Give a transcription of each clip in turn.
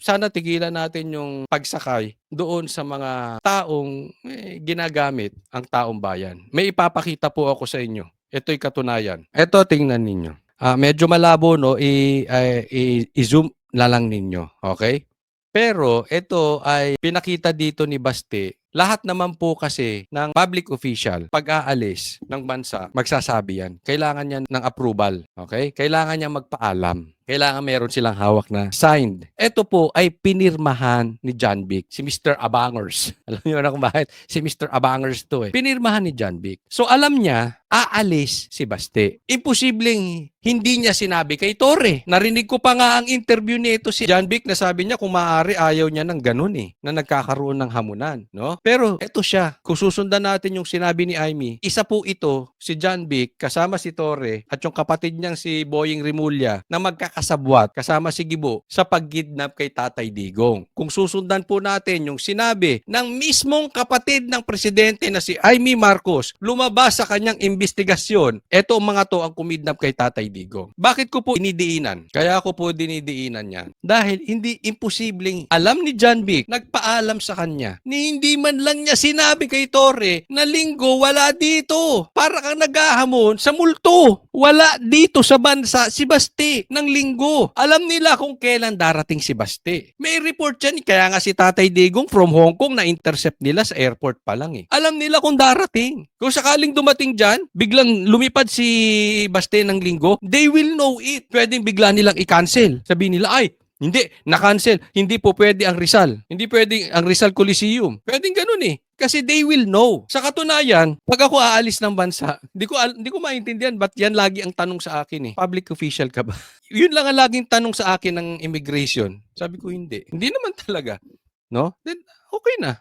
sana tigilan natin yung pagsakay doon sa mga taong ginagamit ang taong bayan. May ipapakita po ako sa inyo. Ito'y katunayan. Ito, tingnan ninyo. Medyo malabo, no? I-zoom na lang ninyo. Okay? Pero ito ay pinakita dito ni Baste. Lahat naman po kasi ng public official, pag aalis ng bansa, magsasabi yan. Kailangan niya ng approval. Okay? Kailangan niya magpaalam. Kailangan meron silang hawak na signed. Ito po ay pinirmahan ni John Vic, si Mr. Abangers. Alam niyo na kung bakit? Si Mr. Abangers to eh. Pinirmahan ni John Vic. So alam niya, aalis si Baste. Imposibleng hindi niya sinabi kay Torre. Narinig ko pa nga ang interview nito si John Vic na sabi niya kung maaari ayaw niya ng ganun eh, na nagkakaroon ng hamunan, no? Pero eto siya, kung susundan natin yung sinabi ni Amy, isa po ito, si John Vic, kasama si Torre, at yung kapatid niyang si Boying Rimulya, na magkakasabwat, kasama si Gibo, sa pagkidnap kay Tatay Digong. Kung susundan po natin yung sinabi ng mismong kapatid ng presidente na si Amy Marcos, lumabas sa kanyang investigasyon, eto ang mga to ang kumidnap kay Tatay Digong. Bakit ko po dinidiinan? Kaya ako po dinidiinan yan. Dahil hindi imposibleng alam ni John Vic, nagpaalam sa kanya, ni hindi man lang niya sinabi kay Torre na linggo wala dito. Para kang naghahamon sa multo. Wala dito sa bansa si Baste ng linggo. Alam nila kung kailan darating si Baste. May report yan. Kaya nga si Tatay Digong from Hong Kong na-intercept nila sa airport pa lang eh. Alam nila kung darating. Kung sakaling dumating dyan, biglang lumipad si Baste ng linggo, they will know it. Pwedeng bigla nilang i-cancel. Sabihin nila, ay, hindi, na-cancel. Hindi po pwede ang Rizal. Hindi pwede ang Rizal Coliseum. Pwedeng ganun eh. Kasi they will know. Sa katunayan, pag ako aalis ng bansa, hindi ko maintindihan ba't yan lagi ang tanong sa akin eh. Public official ka ba? Yun lang ang laging tanong sa akin ng immigration. Sabi ko hindi. Hindi naman talaga. No? Then, okay na.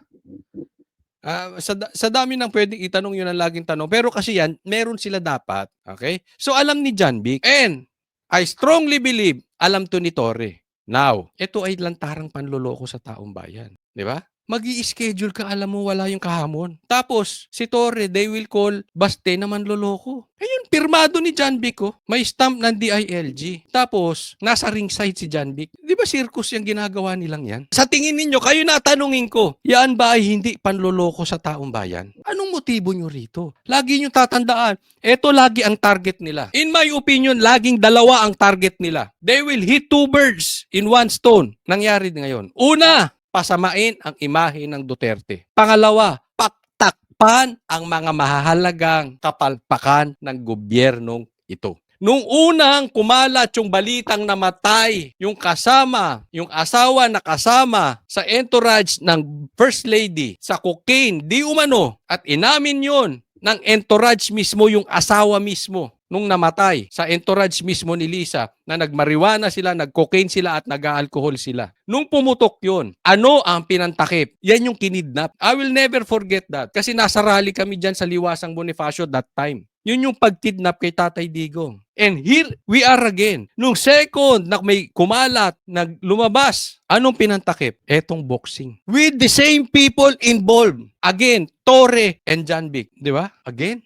Sa dami ng pwedeng itanong yun ang laging tanong. Pero kasi yan, meron sila dapat. Okay? So alam ni John Vic. And I strongly believe, alam to ni Torre. Now, ito ay lantarang panloloko sa taong bayan. Di ba? Mag-i-schedule ka, alam mo wala yung kahamon. Tapos, si Torre, they will call Baste na manloloko. Ayun, pirmado ni John Vic, oh. May stamp ng DILG. Tapos, nasa ringside si John Vic. Di ba circus yung ginagawa nilang yan? Sa tingin ninyo, kayo natanungin ko, yan ba ay hindi panloloko sa taong bayan? Anong motibo nyo rito? Lagi nyo tatandaan, eto lagi ang target nila. In my opinion, laging dalawa ang target nila. They will hit two birds in one stone. Nangyari ngayon. Una, pasamain ang imahe ng Duterte. Pangalawa, paktakpan ang mga mahahalagang kapalpakan ng gobyernong ito. Nung unang kumalat yung balitang namatay, yung asawa na kasama sa entourage ng First Lady sa cocaine, di umano, at inamin yon ng entourage mismo, yung asawa mismo nung namatay sa entourage mismo ni Lisa na nagmariwana sila, nag-cocaine sila at nag-alcohol sila. Nung pumutok yun, ano ang pinantakip? Yan yung kinidnap. I will never forget that kasi nasa rally kami dyan sa Liwasang Bonifacio that time. Yun yung pagkidnap kay Tatay Digong. And here we are again. Nung second na may kumalat, lumabas, anong pinantakip? Etong boxing. With the same people involved. Again, Torre and John Vic. Di ba? Again.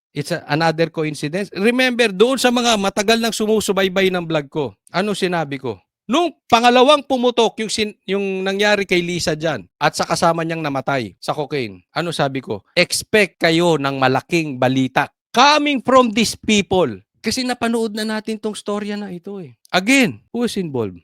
It's another coincidence. Remember, doon sa mga matagal nang sumusubaybay ng vlog ko, ano sinabi ko? Nung pangalawang pumutok yung nangyari kay Lisa dyan at sa kasama niyang namatay sa cocaine, ano sabi ko? Expect kayo ng malaking balita coming from these people. Kasi napanood na natin tong storya na ito eh. Again, who is involved?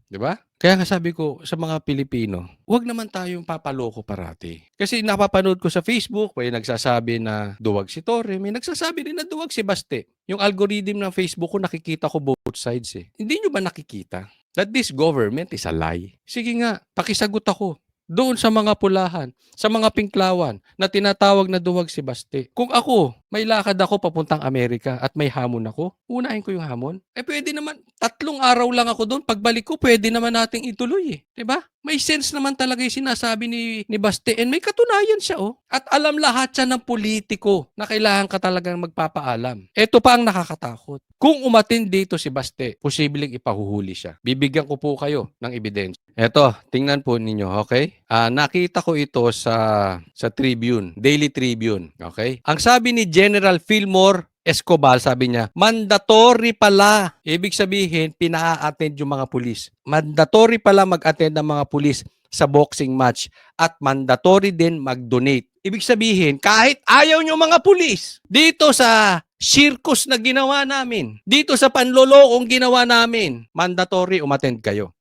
Diba? Kaya nga sabi ko sa mga Pilipino, huwag naman tayong papaloko parati. Kasi napapanood ko sa Facebook, may nagsasabi na duwag si Torre, may nagsasabi rin na duwag si Baste. Yung algorithm ng Facebook ko, nakikita ko both sides eh. Hindi nyo ba nakikita that this government is a lie? Sige nga, pakisagot ako. Doon sa mga pulahan, sa mga pinklawan na tinatawag na duwag si Baste. Kung ako, may lakad ako papuntang Amerika at may hamon ako, unahin ko yung hamon. Pwede naman 3 araw lang ako do'n, pagbalik ko puwede naman nating ituloy, 'di ba? May sense naman talaga yung sinasabi ni Baste and may katunayan siya, oh. At alam lahat siya ng politiko na kailangan ka talagang magpapaalam. Eto pa ang nakakatakot. Kung umattend dito si Baste, posibleng ipahuhuli siya. Bibigyan ko po kayo ng ebidensya. Eto, tingnan po ninyo, okay? Nakita ko ito sa Tribune, Daily Tribune, okay? Ang sabi ni General Fillmore Escobar, sabi niya, mandatory pala. Ibig sabihin, pina-attend yung mga pulis. Mandatory pala mag-attend ng mga pulis sa boxing match at mandatory din mag-donate. Ibig sabihin, kahit ayaw nyo mga pulis, dito sa circus na ginawa namin, dito sa panlolokong ginawa namin, mandatory umattend kayo.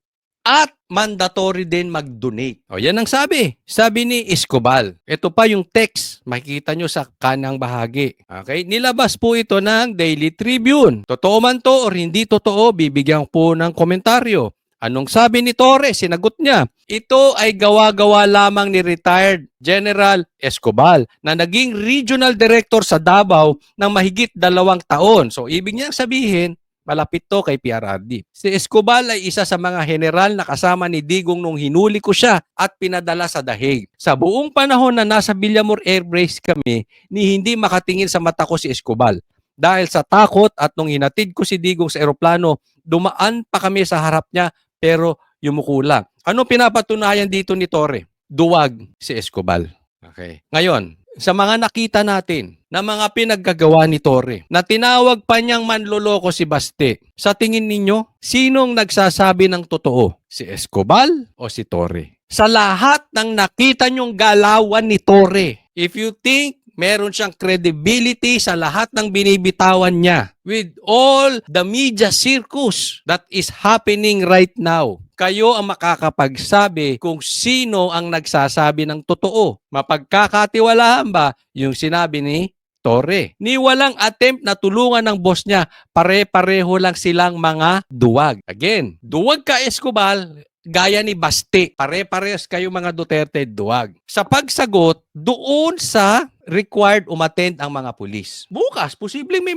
At mandatory din mag-donate. O, yan ang sabi. Sabi ni Escobar. Ito pa yung text. Makikita nyo sa kanang bahagi. Okay? Nilabas po ito ng Daily Tribune. Totoo man to or hindi totoo, bibigyan po ng komentaryo. Anong sabi ni Torre? Sinagot niya. Ito ay gawa-gawa lamang ni retired General Escobar na naging regional director sa Davao ng mahigit 2 taon. So, ibig niyang sabihin, malapit to kay PRRD. Si Escobar ay isa sa mga general na kasama ni Digong nung hinuli ko siya at pinadala sa Dahig. Sa buong panahon na nasa Villamor Air Base kami, ni hindi makatingin sa mata ko si Escobar. Dahil sa takot at nung hinatid ko si Digong sa eroplano, dumaan pa kami sa harap niya pero yumuko lang. Ano pinapatunayan dito ni Torre? Duwag si Escobar. Okay. Ngayon, sa mga nakita natin na mga pinaggagawa ni Torre, na tinawag pa niyang manloloko si Baste, sa tingin ninyo, sinong nagsasabi ng totoo? Si Escobar o si Torre? Sa lahat ng nakita niyong galawan ni Torre, if you think meron siyang credibility sa lahat ng binibitawan niya, with all the media circus that is happening right now, kayo ang makakapagsabi kung sino ang nagsasabi ng totoo. Mapagkakatiwalaan ba yung sinabi ni Torre? Ni walang attempt na tulungan ng boss niya, pare-pareho lang silang mga duwag. Again, duwag ka Escobar, gaya ni Baste. Pare-parehas kayo mga Duterte duwag. Sa pagsagot, doon sa required umattend ang mga pulis. Bukas, posibleng may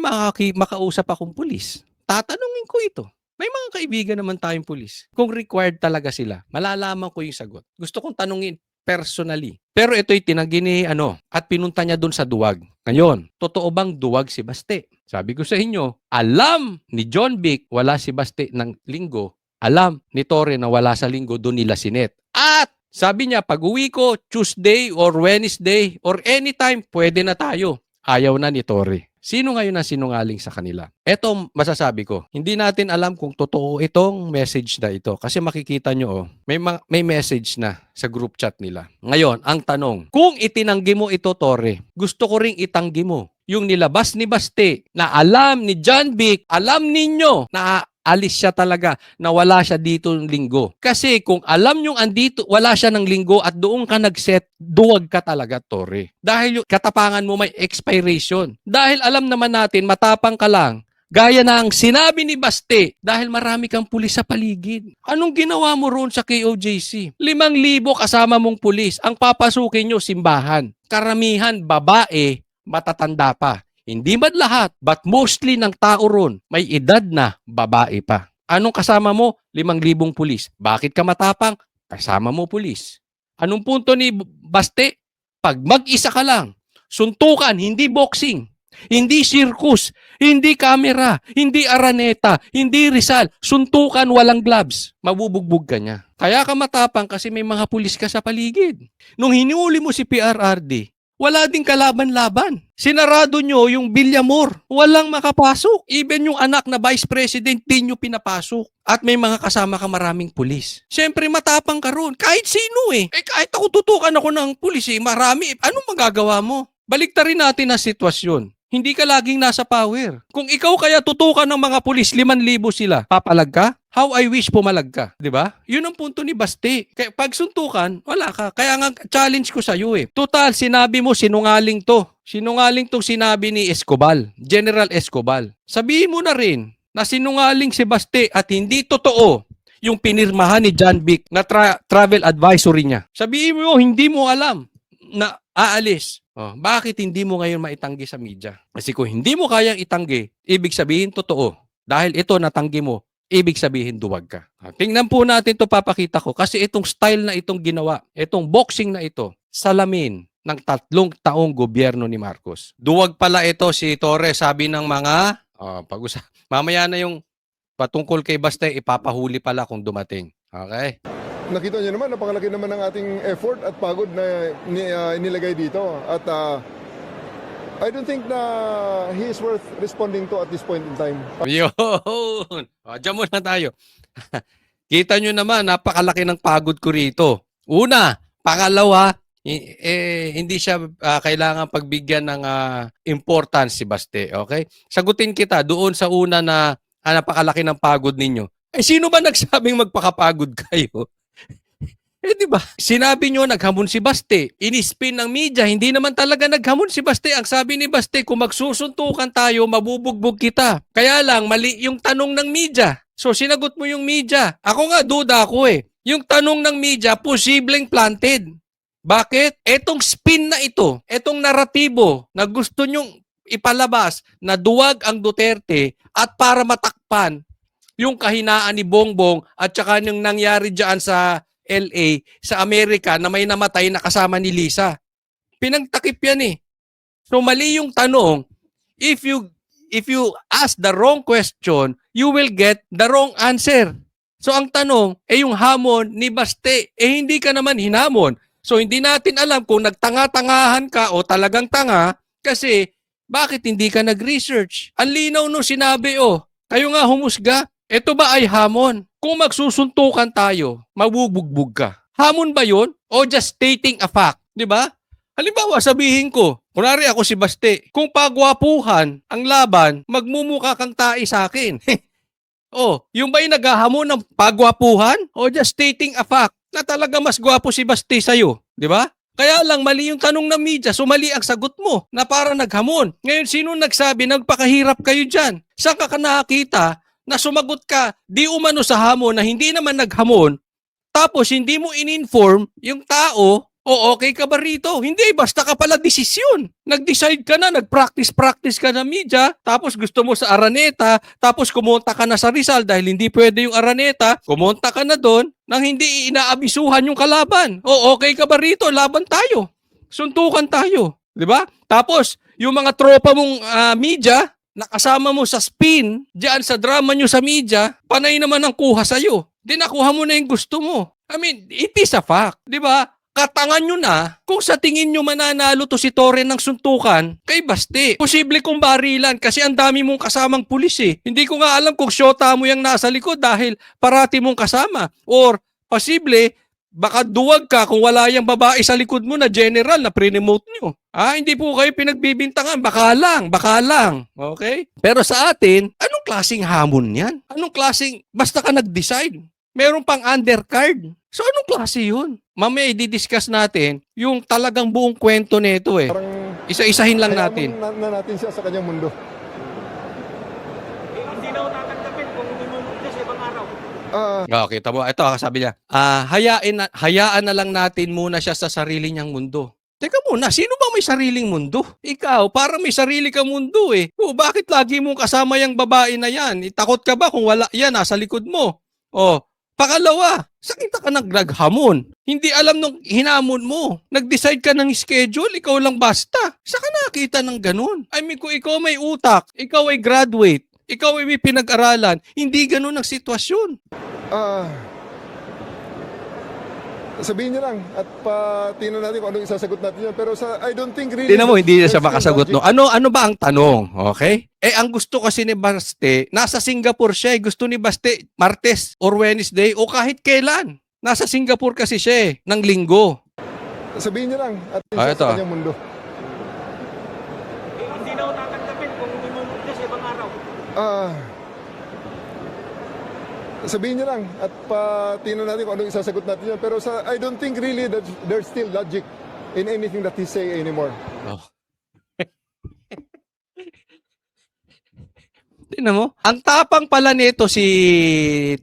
makausap akong pulis. Tatanungin ko ito. May mga kaibigan naman tayong pulis. Kung required talaga sila, malalaman ko yung sagot. Gusto kong tanungin personally. Pero ito'y tinanggi ni at pinunta niya doon sa duwag. Ngayon, totoo bang duwag si Baste? Sabi ko sa inyo, alam ni John Vic wala si Baste ng linggo. Alam ni Torre na wala sa linggo, doon nila sinet. At sabi niya, pag uwi ko, Tuesday or Wednesday or anytime, pwede na tayo. Ayaw na ni Torre. Sino ngayon ang sinungaling sa kanila? Eto masasabi ko, hindi natin alam kung totoo itong message na ito. Kasi makikita nyo, may message na sa group chat nila. Ngayon, ang tanong, kung itinanggi mo ito, Torre, gusto ko ring itanggi mo yung nilabas ni Baste na alam ni John Vic, alam ninyo na alis siya talaga, na wala siya dito ng linggo. Kasi kung alam nyong andito, wala siya ng linggo at doon ka nag-set, duwag ka talaga, Torre. Dahil yung katapangan mo may expiration. Dahil alam naman natin, matapang ka lang, gaya na ang sinabi ni Baste, dahil marami kang pulis sa paligid. Anong ginawa mo roon sa KOJC? 5,000 kasama mong pulis. Ang papasukin nyo, simbahan. Karamihan, babae, matatanda pa. Hindi man lahat, but mostly ng tao ron, may edad na babae pa. Anong kasama mo? 5,000 pulis. Bakit ka matapang? Kasama mo pulis. Anong punto ni Baste? Pag mag-isa ka lang, suntukan, hindi boxing, hindi circus, hindi camera, hindi Araneta, hindi Rizal, suntukan, walang gloves. Mabubugbog ka niya. Kaya ka matapang kasi may mga pulis ka sa paligid. Nung hinuli mo si PRRD, wala ding kalaban-laban. Sinarado nyo yung Villamor. Walang makapasok. Even yung anak na vice president, di nyo pinapasok. At may mga kasama ka maraming pulis. Siyempre matapang ka ron. Kahit sino eh. Kahit ako tutukan ako ng pulis eh. Marami. Anong magagawa mo? Baliktarin natin ang sitwasyon. Hindi ka laging nasa power. Kung ikaw kaya tutukan ng mga pulis, 5,000 sila, papalag ka? How I wish pumalag ka. Diba? Yun ang punto ni Baste. Kaya pag suntukan, wala ka. Kaya nga challenge ko sa'yo eh. Total, sinabi mo sinungaling to. Sinungaling tong sinabi ni Escobar, General Escobar. Sabihin mo na rin na sinungaling si Baste at hindi totoo yung pinirmahan ni John Vic na travel advisory niya. Sabihin mo, hindi mo alam na aalis. Bakit hindi mo ngayon maitanggi sa media? Kasi kung hindi mo kayang itanggi, ibig sabihin totoo. Dahil ito natanggi mo, ibig sabihin duwag ka. Tingnan po natin 'to, papakita ko kasi itong style na itong ginawa, itong boxing na ito, salamin ng 3 taong gobyerno ni Marcos. Duwag pala ito si Torres, sabi ng mga mamaya na yung patungkol kay Baste, ipapahuli pala kung dumating. Okay? Nakita niyo naman, napakalaki naman ng ating effort at pagod na inilagay dito. At I don't think na he is worth responding to at this point in time. Yun. Diyan muna tayo. Kita nyo naman, napakalaki ng pagod ko rito. Una, pangalawa, hindi siya kailangan pagbigyan ng importance si Baste. Okay? Sagutin kita doon sa una na napakalaki ng pagod ninyo. Sino ba nagsabing magpakapagod kayo? Di ba? Sinabi nyo naghamon si Baste. Inispin ng media, hindi naman talaga naghamon si Baste. Ang sabi ni Baste, kung magsusuntukan tayo, mabubugbog kita. Kaya lang, mali yung tanong ng media. So, sinagot mo yung media. Ako nga, duda ako eh. Yung tanong ng media, posibleng planted. Bakit? Etong spin na ito, etong naratibo na gusto nyong ipalabas na duwag ang Duterte at para matakpan yung kahinaan ni Bongbong at saka yung nangyari dyan sa LA, sa Amerika na may namatay na kasama ni Lisa. Pinagtakip yan eh. So mali yung tanong. If you ask the wrong question, you will get the wrong answer. So ang tanong, yung hamon ni Baste, hindi ka naman hinamon. So hindi natin alam kung nagtanga-tangahan ka o talagang tanga kasi bakit hindi ka nag-research? Ang linaw no sinabi kayo nga humusga. Ito ba ay hamon? Kung magsusuntukan tayo, mabubugbog ka. Hamon ba yun? O just stating a fact? Di ba? Halimbawa, sabihin ko, kunwari ako si Baste, kung pagwapuhan ang laban, magmumukha kang tae sa akin. Yung ba'y naghahamon ng pagwapuhan? O just stating a fact na talaga mas gwapo si Baste sa'yo? Di ba? Kaya lang mali yung tanong ng media, so mali ang sagot mo na para naghamon. Ngayon, sino nagsabi, nagpakahirap kayo dyan? Saan ka nakakita na sumagot ka di umano sa hamon na hindi naman naghamon, tapos hindi mo in-inform yung tao, okay ka ba rito? Hindi, basta ka pala desisyon. Nag-decide ka na, nag-practice ka na media, tapos gusto mo sa Araneta, tapos kumonta ka na sa Rizal dahil hindi pwede yung Araneta, kumonta ka na doon nang hindi inaabisuhan yung kalaban. Okay ka ba rito? Laban tayo. Suntukan tayo. Di ba? Tapos, yung mga tropa mong media, nakasama mo sa spin, diyan sa drama nyo sa media, panay naman ang kuha sa'yo. Di nakuha mo na yung gusto mo. I mean, it is a fact. Di ba? Katangan nyo na kung sa tingin nyo mananalo to si Torre ng suntukan kay Baste. Posible kong barilan kasi ang dami mong kasamang pulis eh. Hindi ko nga alam kung syota mo yung nasa likod dahil parati mong kasama. Or posible, baka duwag ka kung wala yung babae sa likod mo na general na pre-remote nyo. Hindi po kayo pinagbibintangan. Baka lang. Okay? Pero sa atin, anong klaseng hamon yan? Anong klaseng, basta ka nag-decide. Meron pang undercard. So anong klase yun? Mamaya i-discuss natin yung talagang buong kwento nito eh. Isa-isahin lang natin. Na natin siya sa kanyang mundo. Hindi na ako tatanggapin kung lumulog sa ibang araw. Kita mo, ito sabi niya, hayaan na lang natin muna siya sa sarili niyang mundo. Teka muna, sino ba may sariling mundo? Ikaw, parang may sarili kang mundo eh. Bakit lagi mong kasama yung babae na yan? Takot ka ba kung wala yan, nasa likod mo? Pangalawa, saan kita ka naghamon? Hindi alam nung hinamon mo. Nag-decide ka ng schedule, ikaw lang basta. Saan ka nakakita ng ganun? I mean, kung ikaw may utak, ikaw ay graduate, ikaw ay may pinag-aralan, hindi ganun ang sitwasyon. Sabihin niyo lang at tingnan natin kung anong isasagot natin yun. Pero I don't think really... Tingnan mo, hindi na siya makasagot. No? Ano ba ang tanong? Okay? Ang gusto kasi ni Baste, nasa Singapore siya. Gusto ni Baste, Martes or Wednesday o kahit kailan. Nasa Singapore kasi siya ng linggo. Sabihin niyo lang at ito sa kanyang mundo. Hindi na ako tatanggapin kung lumulog sa ibang araw. Sabihin niyo lang at tingnan natin kung anong isasagot natin yun. Pero I don't think really that there's still logic in anything that he say anymore. Tingnan mo, ang tapang pala nito si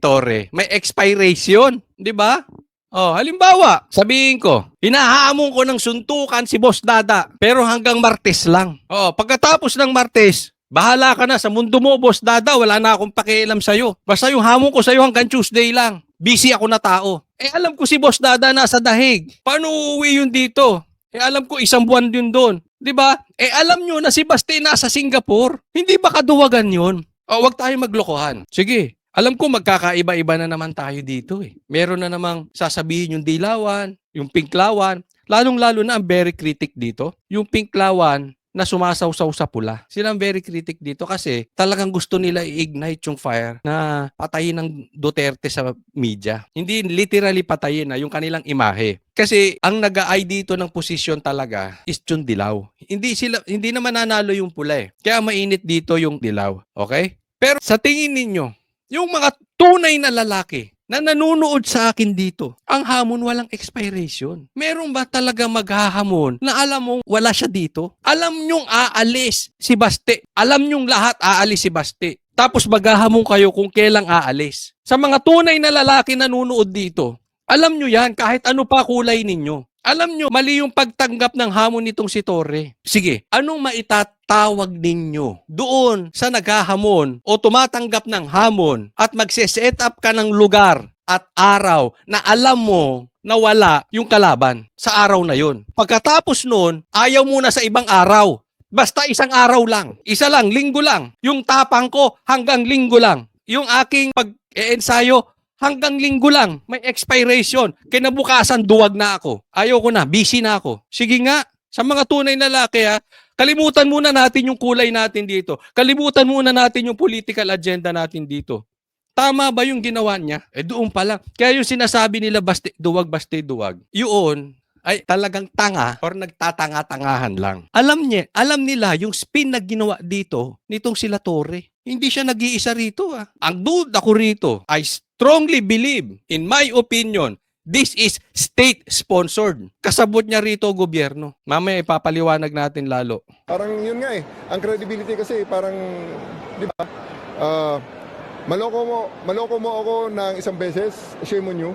Torre, may expiration, di ba? Halimbawa, sabihin ko, hinahamon ko ng suntukan si Boss Dada, pero hanggang Martes lang. Pagkatapos ng Martes, Bahala ka na sa mundo mo, Boss Dada. Wala na akong pakialam sa'yo. Basta yung hamon ko sa'yo hanggang Tuesday lang. Busy ako na tao. Eh alam ko si Boss Dada nasa Dahig. Paano uuwi yun dito? Eh alam ko isang buwan yun doon. 'Di ba? Eh alam nyo na si Baste nasa Singapore. Hindi ba kaduwagan yun? O wag tayo maglokohan. Sige. Alam ko magkakaiba-iba na naman tayo dito eh. Meron na namang sasabihin yung dilawan, yung pinklawan. Lalong-lalo na ang very critic dito. Yung pinklawan na sumasawsaw sa pula. Sila ang very critic dito kasi talagang gusto nila i-ignite yung fire na patayin ng Duterte sa media. Hindi literally patayin na yung kanilang imahe. Kasi ang nag-aay dito ng posisyon talaga is yung dilaw. Hindi naman nanalo yung pula eh. Kaya mainit dito yung dilaw. Okay? Pero sa tingin ninyo, yung mga tunay na lalaki na nanunood sa akin dito, ang hamon walang expiration. Meron ba talaga maghahamon na alam mong wala siya dito? Alam nyong aalis si Baste. Alam nyong lahat aalis si Baste. Tapos maghahamon kayo kung kailang aalis. Sa mga tunay na lalaki na nanunood dito, alam nyo yan kahit ano pa kulay ninyo. Alam nyo, mali yung pagtanggap ng hamon nitong si Torre. Sige, anong maitatawag ninyo doon sa naghahamon o tumatanggap ng hamon at magse-set up ka ng lugar at araw na alam mo na wala yung kalaban sa araw na yon. Pagkatapos nun, ayaw muna sa ibang araw. Basta isang araw lang. Isa lang, linggo lang. Yung tapang ko hanggang linggo lang. Yung aking pag-ensayo hanggang linggo lang, may expiration. Kinabukasan, duwag na ako. Ayoko na, busy na ako. Sige nga, sa mga tunay na lalaki kalimutan muna natin yung kulay natin dito. Kalimutan muna natin yung political agenda natin dito. Tama ba yung ginawa niya? Eh doon pa lang. Kaya yung sinasabi nila, baste duwag, yun ay talagang tanga or nagtatanga-tangahan lang. Alam nila yung spin na ginawa dito nitong sila Torre. Hindi siya nag-iisa rito. Ang dude ako rito, I strongly believe, in my opinion, this is state-sponsored. Kasabot niya rito gobyerno. Mamaya ipapaliwanag natin lalo. Parang yun nga eh. Ang credibility kasi parang, di ba, maloko mo ako ng isang beses, shame on you.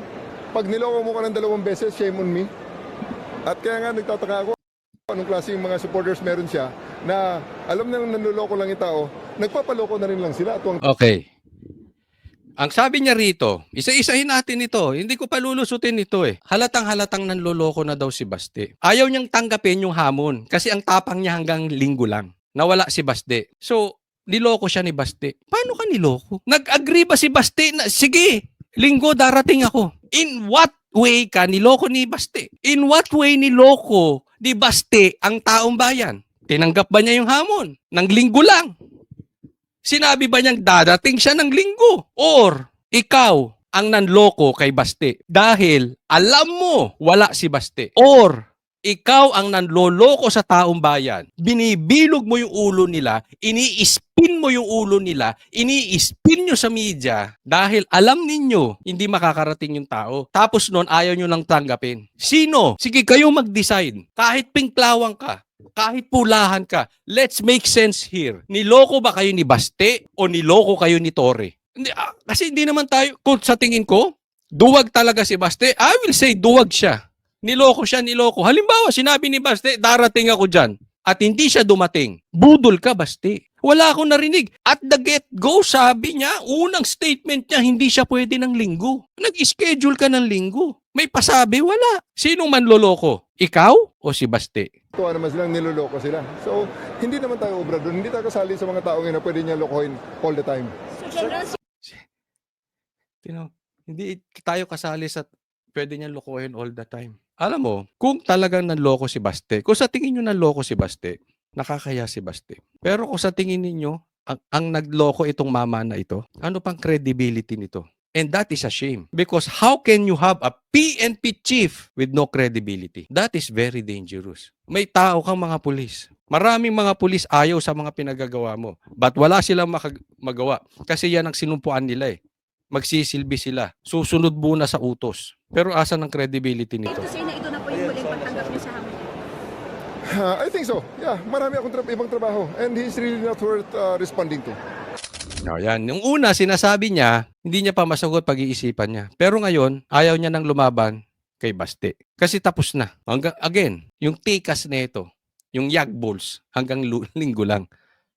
Pag niloko mo ka ng 2 beses, shame on me. At kaya nga nagtataka ako, anong klase yung mga supporters meron siya na alam na nanloloko lang yung tao, nagpapaloko na rin lang sila. Okay. Ang sabi niya rito, isa-isahin natin ito. Hindi ko palulusutin ito eh. Halatang-halatang nanloloko na daw si Baste. Ayaw niyang tanggapin yung hamon kasi ang tapang niya hanggang linggo lang. Nawala si Baste. So, niloko siya ni Baste. Paano ka niloko? Nag-agree ba si Baste na, sige, linggo darating ako. In what way ka niloko ni Baste? In what way niloko ni Baste ang taong bayan? Tinanggap ba niya yung hamon? Nang linggo lang. Sinabi ba niyang dadating siya ng linggo? Or ikaw ang nanloko kay Baste dahil alam mo wala si Baste? Or ikaw ang nanloloko sa taong bayan, binibilog mo yung ulo nila, ini-spin mo yung ulo nila, ini-spin nyo sa media dahil alam ninyo hindi makakarating yung tao. Tapos noon ayaw nyo lang tanggapin. Sino? Sige kayo mag-decide. Kahit pinklawang ka, kahit pulahan ka, let's make sense here. Niloko ba kayo ni Baste o niloko kayo ni Torre? Kasi hindi naman tayo, kung sa tingin ko, duwag talaga si Baste. I will say duwag siya. Niloko siya, niloko. Halimbawa, sinabi ni Baste, darating ako dyan. At hindi siya dumating. Budol ka, Baste. Wala akong narinig. At the get-go, sabi niya, unang statement niya, hindi siya pwede ng linggo. Nag-schedule ka ng linggo. May pasabi, wala. Sinong manloloko? Ikaw o si Baste? Tuwa naman silang niloloko sila. So, hindi naman tayo obra doon. Hindi tayo kasali sa mga taong na pwede niya lokohin all the time. Hindi tayo kasali sa pwede niya lokohin all the time. Alam mo, kung talagang nanloko si Baste, kung sa tingin nyo nanloko si Baste, nakakaya si Baste. Pero kung sa tingin ninyo, ang nagloko itong mama na ito, ano pang credibility nito? And that is a shame. Because how can you have a PNP chief with no credibility? That is very dangerous. May tao kang mga pulis. Maraming mga pulis ayaw sa mga pinagagawa mo. But wala silang magawa. Kasi yan ang sinumpuan nila eh. Magsisilbi sila. Susunod muna sa utos. Pero asan ang credibility nito? Ito na ito na po yung huling pagtanggap niyo sa hamon. I think so. Yeah, marami akong ibang trabaho. And he's really not worth responding to. No, yan. Yung una, sinasabi niya, hindi niya pa masagot pag-iisipan niya. Pero ngayon, ayaw niya nang lumaban kay Baste. Kasi tapos na. Again, yung tikas na ito, yung Yagbuls, hanggang linggo lang.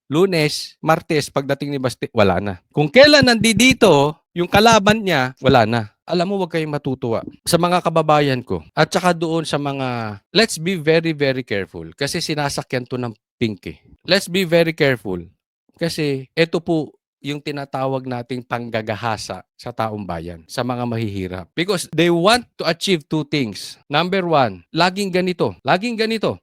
Lunes, Martes, pagdating ni Baste, wala na. Kung kailan nandito, yung kalaban niya, wala na. Alam mo, huwag kayong matutuwa. Sa mga kababayan ko, at saka doon sa mga, let's be very, very careful. Kasi sinasakyan to ng pink eh. Let's be very careful. Kasi ito po yung tinatawag nating panggagahasa sa taong bayan, sa mga mahihirap. Because they want to achieve two things. Number one, laging ganito,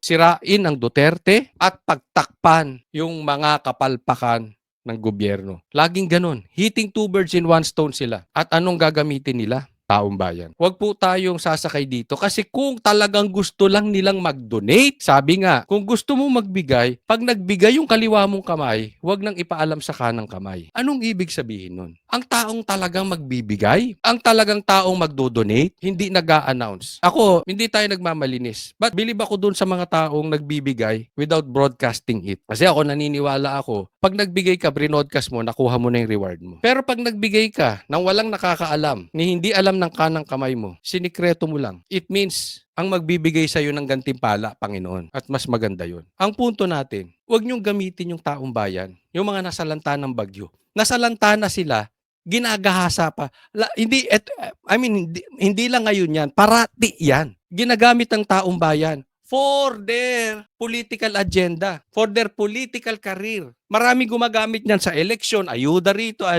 sirain ang Duterte at pagtakpan yung mga kapalpakan ng gobyerno. Laging ganun. Hitting two birds in one stone sila. At anong gagamitin nila? Taong bayan. Huwag po tayong sasakay dito kasi kung talagang gusto lang nilang mag-donate, sabi nga, kung gusto mo magbigay, pag nagbigay yung kaliwa mong kamay, huwag nang ipaalam sa kanang kamay. Anong ibig sabihin nun? Ang taong talagang magbibigay, ang talagang taong magdo-donate, hindi nag-a-announce. Ako, hindi tayo nagmamalinis. But believe ako dun sa mga taong nagbibigay without broadcasting it. Kasi ako naniniwala ako, pag nagbigay ka, broadcast mo, nakuha mo na yung reward mo. Pero pag nagbigay ka nang walang nakakaalam, ni hindi alam ng kanang kamay mo, sinikreto mo lang. It means, ang magbibigay sa iyo ng gantimpala, Panginoon. At mas maganda yun. Ang punto natin, huwag niyong gamitin yung taong bayan, yung mga nasalanta ng bagyo. Nasalanta na sila, ginagahasa pa. Hindi lang ngayon yan, parati yan. Ginagamit ng taong bayan for their political agenda, for their political career. Marami gumagamit niyan sa eleksyon, ayuda rito,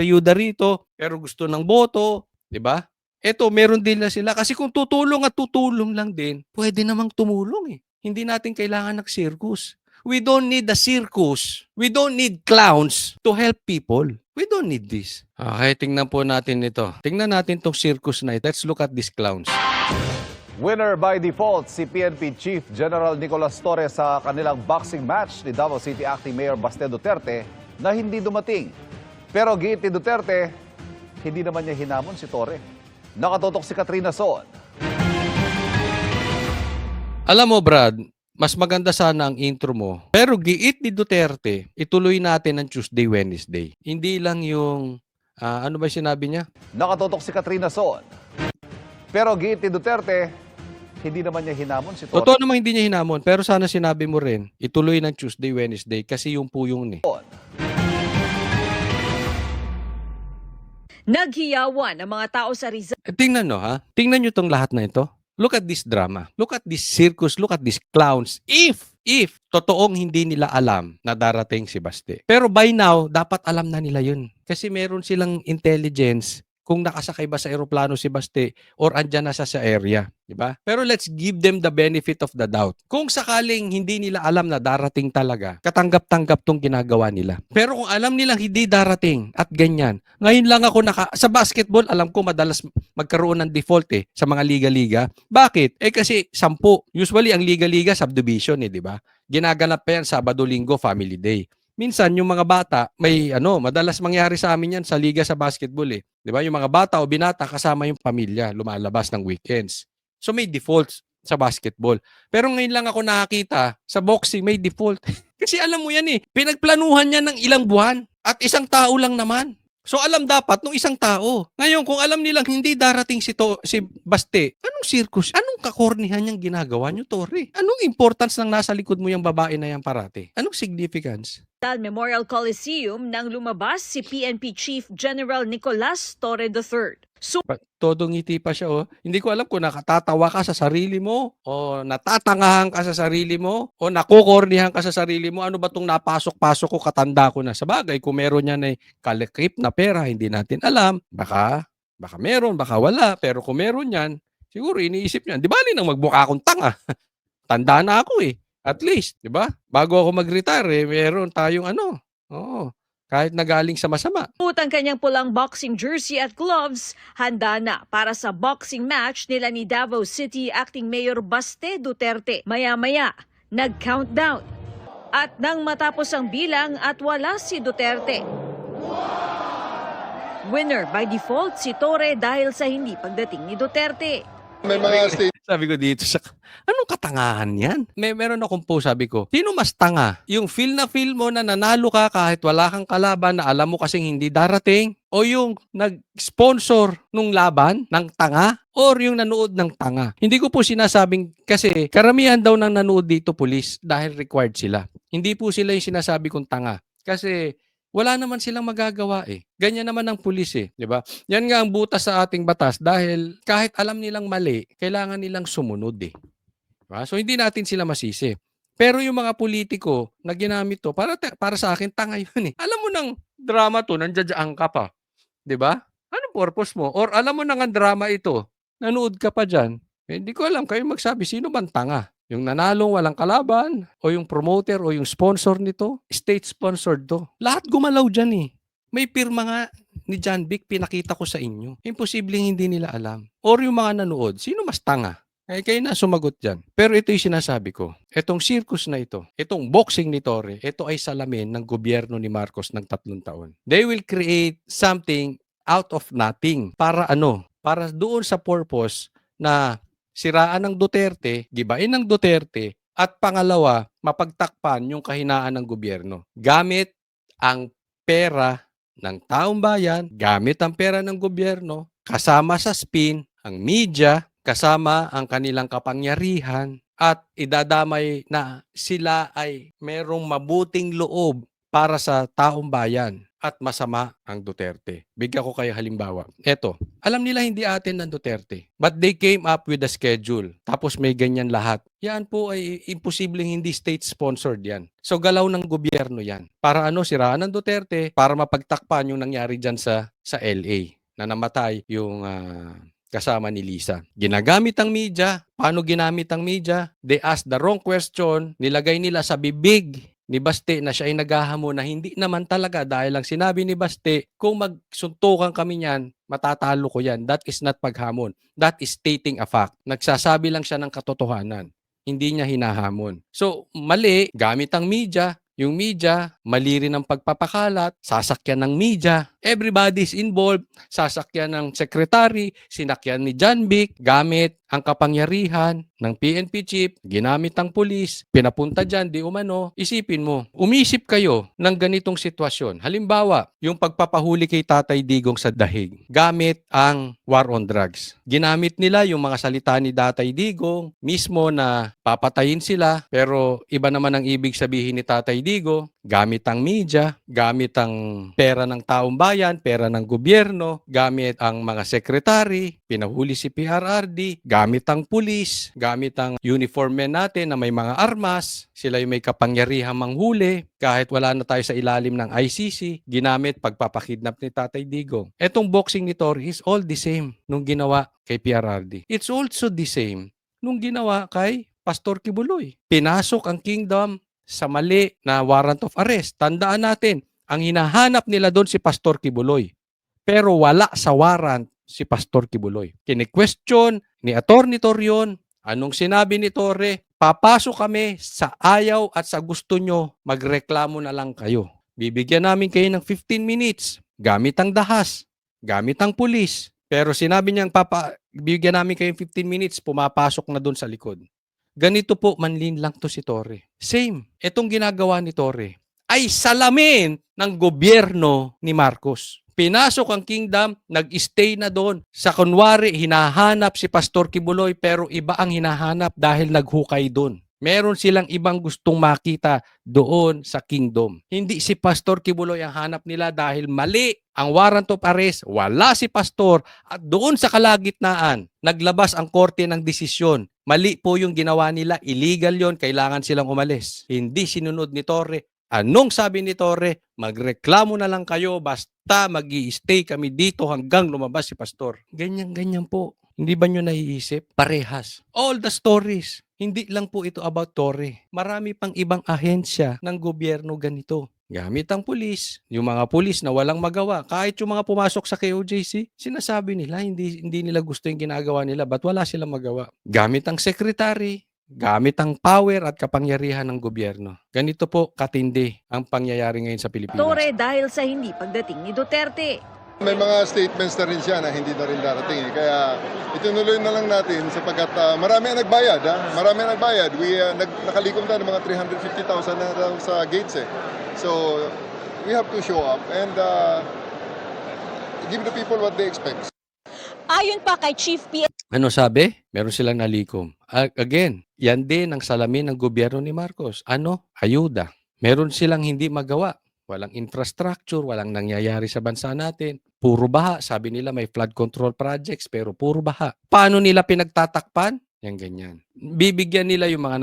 pero gusto ng boto, 'di ba? Eto, meron din na sila kasi kung tutulong at tutulong lang din, pwede namang tumulong eh. Hindi natin kailangan ng circus. We don't need a circus. We don't need clowns to help people. We don't need this. Okay, tingnan po natin ito. Tingnan natin tong circus na ito. Let's look at these clowns. Winner by default si PNP Chief General Nicolas Torres sa kanilang boxing match ni Davao City Acting Mayor Baste Duterte na hindi dumating. Pero giit ni Duterte, hindi naman niya hinamon si Torre. Nakatutok si Katrina Son. Alam mo, Brad, mas maganda sana ang intro mo. Pero giit ni Duterte, ituloy natin ang Tuesday, Wednesday. Hindi lang yung, ano ba sinabi niya? Nakatutok si Katrina Son. Pero giit ni Duterte, hindi naman niya hinamon si Torre. Totoo naman hindi niya hinamon, pero sana sinabi mo rin, ituloy ng Tuesday, Wednesday, kasi yung po yung ni. Naghiyawan ang mga tao sa Rizal. Tingnan nyo ha, tingnan nyo tong lahat na ito. Look at this drama, look at this circus, look at these clowns. If totoong hindi nila alam na darating si Baste. Pero by now, dapat alam na nila yun. Kasi meron silang intelligence kung nakasakay ba sa eroplano si Baste or andyan na sa area, di ba? Pero let's give them the benefit of the doubt. Kung sakaling hindi nila alam na darating talaga, katanggap-tanggap tong ginagawa nila. Pero kung alam nilang hindi darating at ganyan, ngayon lang ako sa basketball, alam ko madalas magkaroon ng default sa mga liga-liga. Bakit? Kasi 10. Usually ang liga-liga subdivision di ba? Ginaganap pa yan Sabado, Linggo, Family Day. Minsan, yung mga bata, madalas mangyari sa amin yan sa liga sa basketball 'Di ba? Yung mga bata o binata kasama yung pamilya, lumalabas ng weekends. So may defaults sa basketball. Pero ngayon lang ako nakakita sa boxing may default. Kasi alam mo yan pinagplanuhan niya ng ilang buwan at isang tao lang naman. So alam dapat nung isang tao. Ngayon kung alam nilang hindi darating si Baste, anong circus? Anong kakornihan niyang ginagawa niyo, Torre? Anong importance ng nasa likod mo yung babae na yan parate? Anong significance? Memorial Coliseum nang lumabas si PNP Chief General Nicolas Torre III. Todo ngiti pa siya Hindi ko alam kung nakatatawa ka sa sarili mo o natatangahan ka sa sarili mo o nakukornihan ka sa sarili mo. Ano ba tong napasok-pasok ko, katanda ko na. Sa bagay, kung meron yan kalekip na pera, hindi natin alam. Baka meron, baka wala. Pero kung meron yan, siguro iniisip niyan. Di ba nang magbuka akong tanga? Tanda na ako At least, di ba? Bago ako mag-retire, meron tayong kahit nagaling sa masama. Ang kanyang pulang boxing jersey at gloves, handa na para sa boxing match nila ni Davao City Acting Mayor Baste Duterte. Maya-maya, nag-countdown. At nang matapos ang bilang at wala si Duterte. Winner by default si Torre dahil sa hindi pagdating ni Duterte. May mga state Sabi ko dito anong katangahan yan? Meron akong post, sabi ko, sino mas tanga? Yung feel mo na nanalo ka kahit wala kang kalaban na alam mo kasing hindi darating? O yung nag-sponsor nung laban ng tanga? Or yung nanood ng tanga? Hindi ko po sinasabing, kasi karamihan daw ng nanood dito pulis dahil required sila. Hindi po sila yung sinasabi kong tanga. Kasi wala naman silang magagawa eh. Ganyan naman ang pulis eh, 'di ba? Yan nga ang butas sa ating batas dahil kahit alam nilang mali, kailangan nilang sumunod eh. 'Di ba? So hindi natin sila masisi. Pero yung mga politiko na ginamit to para sa akin tanga yun eh. Alam mo ng drama to, nandiyadyaan ka pa, 'di ba? Anong purpose mo? Or alam mo na nga drama ito, nanood ka pa diyan. Eh, hindi ko alam, kayo magsabi sino bang tanga? Yung nanalong walang kalaban o yung promoter o yung sponsor nito, state sponsored to. Lahat gumalaw diyan eh. May pirma nga ni John Vic pinakita ko sa inyo. Imposibleng hindi nila alam. Or yung mga nanood, sino mas tanga? Eh, kayo na sumagot dyan. Pero ito yung sinasabi ko. Itong circus na ito, itong boxing ni Torre, ito ay salamin ng gobyerno ni Marcos ng 3 taon. They will create something out of nothing. Para ano? Para doon sa purpose na siraan ng Duterte, gibain ng Duterte, at pangalawa, mapagtakpan yung kahinaan ng gobyerno. Gamit ang pera ng taong bayan, gamit ang pera ng gobyerno, kasama sa spin, ang media, kasama ang kanilang kapangyarihan, at idadamay na sila ay merong mabuting loob para sa taong bayan at masama ang Duterte. Bigyan ko kayo halimbawa. Eto, alam nila hindi atin ng Duterte, but they came up with a schedule. Tapos may ganyan lahat. Yan po ay imposibleng hindi state-sponsored yan. So galaw ng gobyerno yan. Para ano, siraan ng Duterte, para mapagtakpan yung nangyari dyan sa LA na namatay yung kasama ni Lisa. Ginagamit ang media. Paano ginamit ang media? They asked the wrong question. Nilagay nila sa bibig ni Baste na siya ay naghahamon na hindi naman talaga dahil lang sinabi ni Baste, kung magsuntukan kami niyan, matatalo ko yan. That is not paghamon. That is stating a fact. Nagsasabi lang siya ng katotohanan. Hindi niya hinahamon. So, mali, gamit ang media. Yung media, mali rin ang pagpapakalat, sasakyan ng media, everybody's involved, sasakyan ng secretary, sinakyan ni John Vic, gamit ang kapangyarihan ng PNP chief, ginamit ang pulis, pinapunta dyan, di umano. Isipin mo, umisip kayo ng ganitong sitwasyon. Halimbawa, yung pagpapahuli kay Tatay Digong sa Dahig, gamit ang war on drugs. Ginamit nila yung mga salita ni Tatay Digong, mismo na papatayin sila, pero iba naman ang ibig sabihin ni Tatay Digo, gamit ang media, gamit ang pera ng taong bayan, pera ng gobyerno, gamit ang mga sekretary, pinahuli si PRRD, gamit ang pulis, gamit ang uniform men natin na may mga armas, sila yung may kapangyarihang manghuli, kahit wala na tayo sa ilalim ng ICC, ginamit pagpapakidnap ni Tatay Digo. Etong boxing ni Torre is all the same nung ginawa kay PRRD. It's also the same nung ginawa kay Pastor Kibuloy. Pinasok ang kingdom sa mali na warrant of arrest. Tandaan natin, ang hinahanap nila doon si Pastor Kibuloy. Pero wala sa warrant si Pastor Kibuloy. Kini-question ni Atty. Torion, anong sinabi ni Torre? Papasok kami sa ayaw at sa gusto nyo, magreklamo na lang kayo. Bibigyan namin kayo ng 15 minutes, gamit ang dahas, gamit ang pulis. Pero sinabi niyang bibigyan namin kayo ng 15 minutes, pumapasok na doon sa likod. Ganito po, manlin lang to si Torre. Same. Itong ginagawa ni Torre ay salamin ng gobyerno ni Marcos. Pinasok ang kingdom, nag-stay na doon. Sa kunwari, hinahanap si Pastor Kibuloy pero iba ang hinahanap dahil naghukay doon. Meron silang ibang gustong makita doon sa kingdom. Hindi si Pastor Kibuloy ang hanap nila dahil mali ang warrant of arrest, wala si Pastor, at doon sa kalagitnaan, naglabas ang korte ng desisyon. Mali po yung ginawa nila, illegal yon, kailangan silang umalis. Hindi sinunod ni Torre. Anong sabi ni Torre? Magreklamo na lang kayo, basta mag-i-stay kami dito hanggang lumabas si Pastor. Ganyan-ganyan po. Hindi ba nyo naiisip? Parehas. All the stories. Hindi lang po ito about Torre. Marami pang ibang ahensya ng gobyerno ganito. Gamit ang pulis, yung mga pulis na walang magawa. Kahit yung mga pumasok sa KOJC, sinasabi nila, hindi nila gusto yung ginagawa nila, ba't wala silang magawa? Gamit ang secretary, gamit ang power at kapangyarihan ng gobyerno. Ganito po katindi ang pangyayari ngayon sa Pilipinas. Torre dahil sa hindi pagdating ni Duterte. May mga statements na rin siya na hindi na rin darating. Kaya itunuloy na lang natin sapagkat marami ang nagbayad. Marami ang nagbayad. Nakalikom tayo ng mga 350,000 na daw sa gates. So we have to show up and give the people what they expect. Ayon pa kay Chief PNP Ano sabi? Meron silang nalikom. Again, yan din ang salamin ng gobyerno ni Marcos. Ano? Ayuda. Meron silang hindi magawa. Walang infrastructure, walang nangyayari sa bansa natin. Puro baha. Sabi nila may flood control projects pero puro baha. Paano nila pinagtatakpan? Yan ganyan. Bibigyan nila yung mga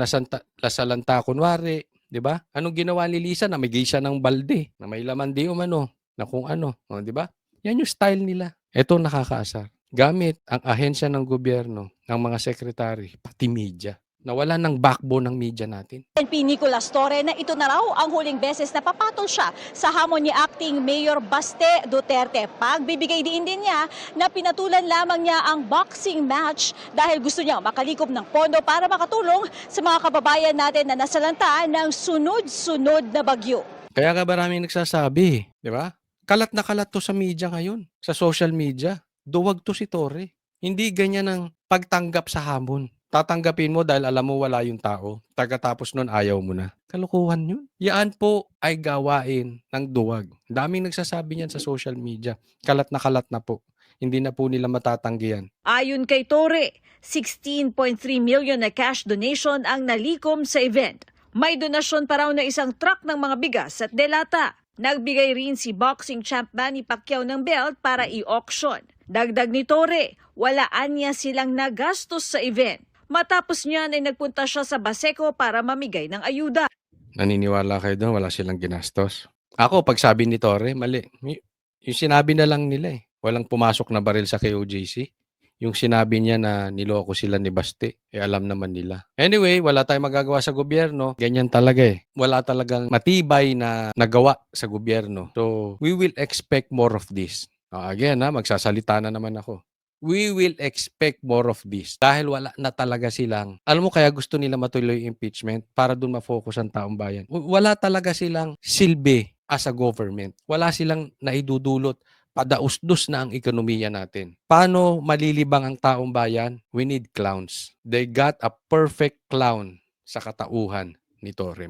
nasalanta kunwari, 'di ba? Anong ginawa ni Lisa? Namigay siya ng balde na may laman di umano, na kung ano, 'di ba? Yan yung style nila. Ito nakakaasar. Gamit ang ahensya ng gobyerno, ng mga sekretary, pati media. Nawala ng backbone ng media natin. PNP Nicolas Torre na ito na raw ang huling beses na papatol siya sa hamon ni Acting Mayor Baste Duterte. Pagbibigay din niya na pinatulan lamang niya ang boxing match dahil gusto niya makalikom ng pondo para makatulong sa mga kababayan natin na nasalanta ng sunod-sunod na bagyo. Kaya nga maraming nagsasabi, di ba? Kalat na kalat to sa media ngayon, sa social media. Duwag to si Torre. Hindi ganyan ang pagtanggap sa hamon. Tatanggapin mo dahil alam mo wala yung tao. Pagkatapos nun ayaw mo na. Kalukuhan yun. Yan po ay gawain ng duwag. Daming nagsasabi niyan sa social media. Kalat na po. Hindi na po nila matatanggihan. Ayon kay Torre, 16.3 million na cash donation ang nalikom sa event. May donasyon pa raw na isang truck ng mga bigas at delata. Nagbigay rin si boxing champ Manny Pacquiao ng belt para i-auction. Dagdag ni Torre, walaan niya silang nagastos sa event. Matapos niyan ay nagpunta siya sa Baseco para mamigay ng ayuda. Naniniwala kayo doon, wala silang ginastos. Ako, pag sabi ni Torre, mali. Yung sinabi na lang nila eh. Walang pumasok na baril sa KOJC. Yung sinabi niya na niloko sila ni Baste, alam naman nila. Anyway, wala tayong magagawa sa gobyerno. Ganyan talaga eh. Wala talagang matibay na nagawa sa gobyerno. So, we will expect more of this. Again, magsasalita na naman ako. We will expect more of this dahil wala na talaga silang, alam mo kaya gusto nila matuloy yung impeachment para doon ma-focus ang taong bayan. Wala talaga silang silbi as a government. Wala silang naidudulot. Padausdos na ang ekonomiya natin. Paano malilibang ang taong bayan? We need clowns. They got a perfect clown sa katauhan ni Torre.